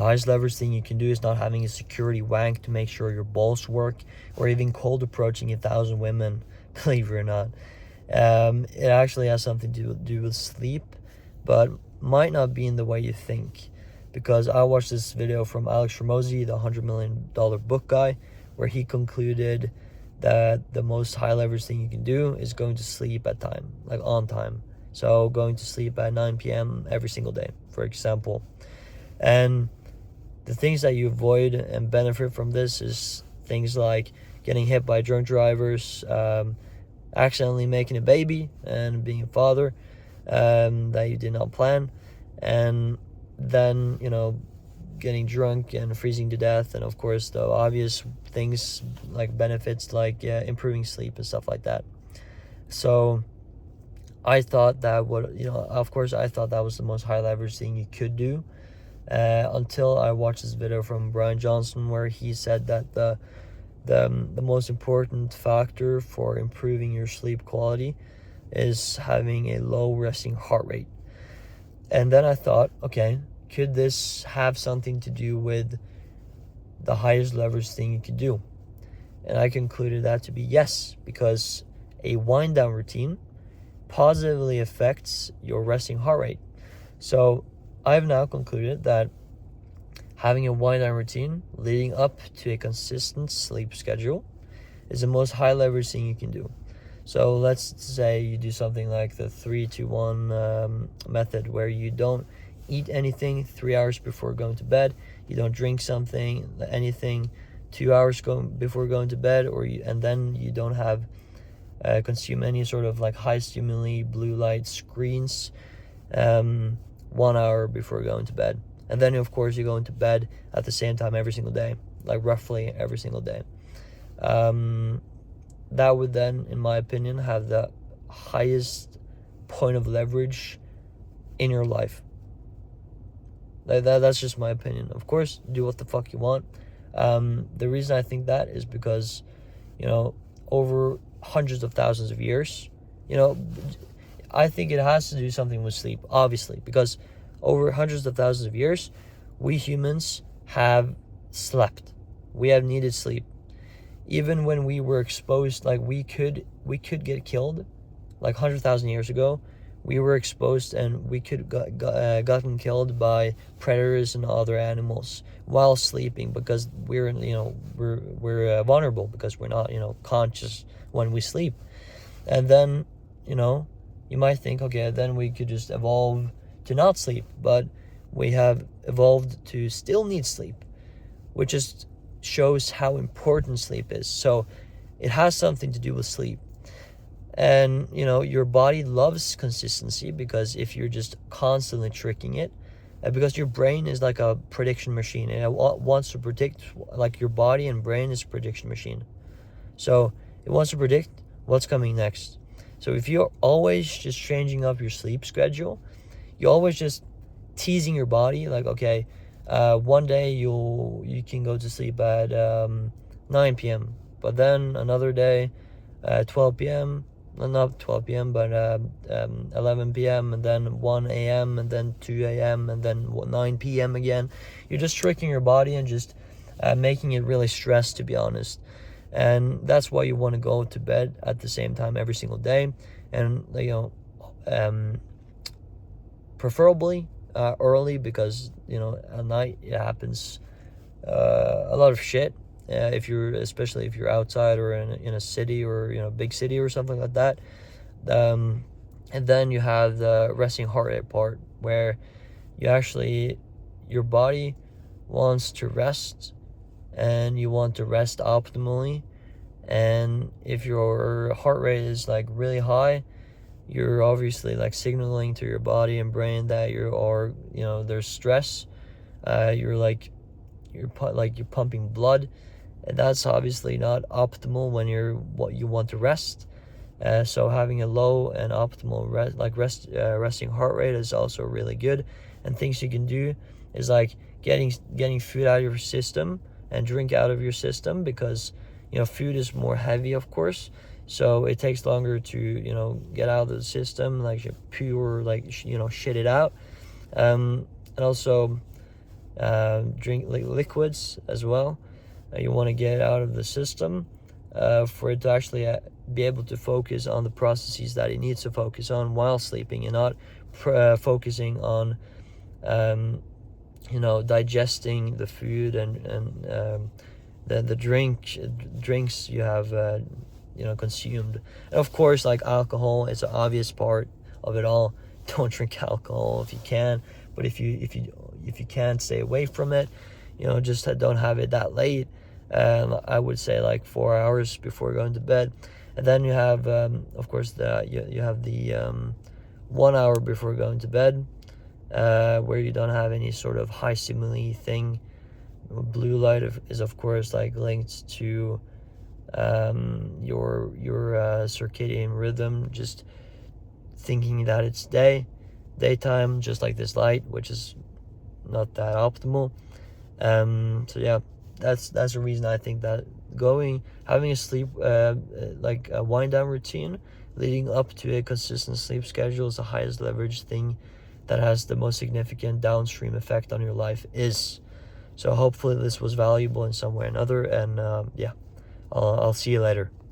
highest leverage thing you can do is not having a security wank to make sure your balls work, or even cold approaching 1,000 women, believe it or not. It actually has something to do with sleep, but might not be in the way you think. Because I watched this video from Alex Hormozi, the $100 million book guy, where he concluded that the most high leverage thing you can do is going to sleep at time, like on time. So going to sleep at 9 p.m. every single day, for example. And the things that you avoid and benefit from this is things like getting hit by drunk drivers, accidentally making a baby and being a father that you did not plan, and then, getting drunk and freezing to death, and of course the obvious things like benefits like improving sleep and stuff like that. So I thought that I thought that was the most high leverage thing you could do, until I watched this video from Brian Johnson where he said that the most important factor for improving your sleep quality is having a low resting heart rate. And then I thought, okay, could this have something to do with the highest leverage thing you could do? And I concluded that to be yes, because a wind down routine positively affects your resting heart rate. So I've now concluded that having a wind down routine leading up to a consistent sleep schedule is the most high leverage thing you can do. So let's say you do something like the 3-2-1 method, where you don't eat anything 3 hours before going to bed, you don't drink anything 2 hours before going to bed, and then you don't have consume any sort of like high stimuli blue light screens 1 hour before going to bed. And then of course you go into bed at the same time every single day, like roughly every single day. That would then, in my opinion, have the highest point of leverage in your life. That's just my opinion. Of course, do what the fuck you want. The reason I think that is because, over hundreds of thousands of years, I think it has to do something with sleep, obviously, because over hundreds of thousands of years, we humans have slept. We have needed sleep. Even when we were exposed, like we could get killed, like 100,000 years ago, we were exposed and we could gotten killed by predators and other animals while sleeping, because we're vulnerable, because we're not conscious when we sleep. And then you might think, okay, then we could just evolve to not sleep, but we have evolved to still need sleep, which just shows how important sleep is. So it has something to do with sleep. And your body loves consistency, because if you're just constantly tricking it, because your brain is like a prediction machine, and it wants to predict, like your body and brain is a prediction machine, so it wants to predict what's coming next. So if you're always just changing up your sleep schedule, you're always just teasing your body, like, okay, one day you can go to sleep at 9 p.m, but then another day 12 p.m, not 12 p.m, but 11 p.m, and then 1 a.m, and then 2 a.m, and then 9 p.m. again. You're just tricking your body and just making it really stressed, to be honest. And that's why you want to go to bed at the same time every single day, and preferably early, because at night it happens a lot of shit. Especially if you're outside or in a city, or big city or something like that. And then you have the resting heart rate part, where your body wants to rest, and you want to rest optimally. And if your heart rate is like really high, you're obviously like signaling to your body and brain that there's stress. You're pumping blood, and that's obviously not optimal when you want to rest. So having a low and optimal resting heart rate is also really good. And things you can do is like getting food out of your system and drink out of your system, because food is more heavy, of course, so it takes longer to get out of the system, like pure, shit it out. And also drink liquids as well. You want to get out of the system for it to actually be able to focus on the processes that it needs to focus on while sleeping, and not focusing on digesting the food and the drinks you have consumed. And of course, like alcohol, it's an obvious part of it all. Don't drink alcohol if you can, but if you can't, stay away from it. Just don't have it that late. I would say like 4 hours before going to bed. And then you have of course you have the 1 hour before going to bed, where you don't have any sort of high stimuli thing. Blue light is of course like linked to your circadian rhythm, just thinking that it's daytime, just like this light, which is not that optimal. So yeah, that's the reason I think that having a sleep like a wind down routine leading up to a consistent sleep schedule is the highest leverage thing that has the most significant downstream effect on your life is. So hopefully this was valuable in some way or another, and yeah, I'll see you later.